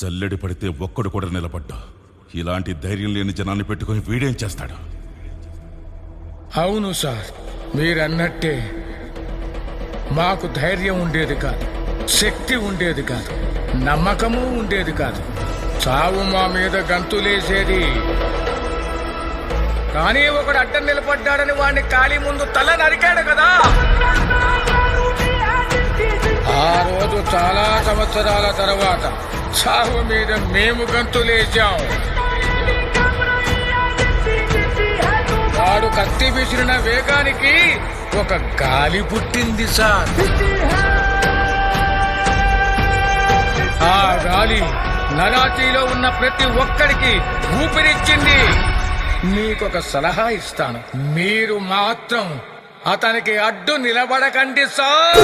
జల్లెడి పడితే ఒక్కడు కూడా నిలబడ్డా. ఇలాంటి ధైర్యం లేని జనాన్ని పెట్టుకుని వీడేం చేస్తాడు? అవును సార్, మీరన్నట్టే మాకు ధైర్యం ఉండేది కాదు, శక్తి ఉండేది కాదు, నమ్మకము ఉండేది కాదు. చావు మా మీద గంతులేసేది. కానీ ఒకడు అడ్డం నిలబడ్డాడని వాడిని ఖాళీ ముందు తల నరికాడు కదా. ఆ రోజు చాలా సంవత్సరాల తర్వాత చావు మీద మేము గంతులేసాం. వాడు కత్తి విసిరిన వేగానికి ఒక గాలి పుట్టింది సార్. ఆ గాలి నరాతీలో ఉన్న ప్రతి ఒక్కడికి ఊపిరిచ్చింది. మీకొక సలహా ఇస్తాను, మీరు మాత్రం అతనికి అడ్డు నిలబడకండి సార్.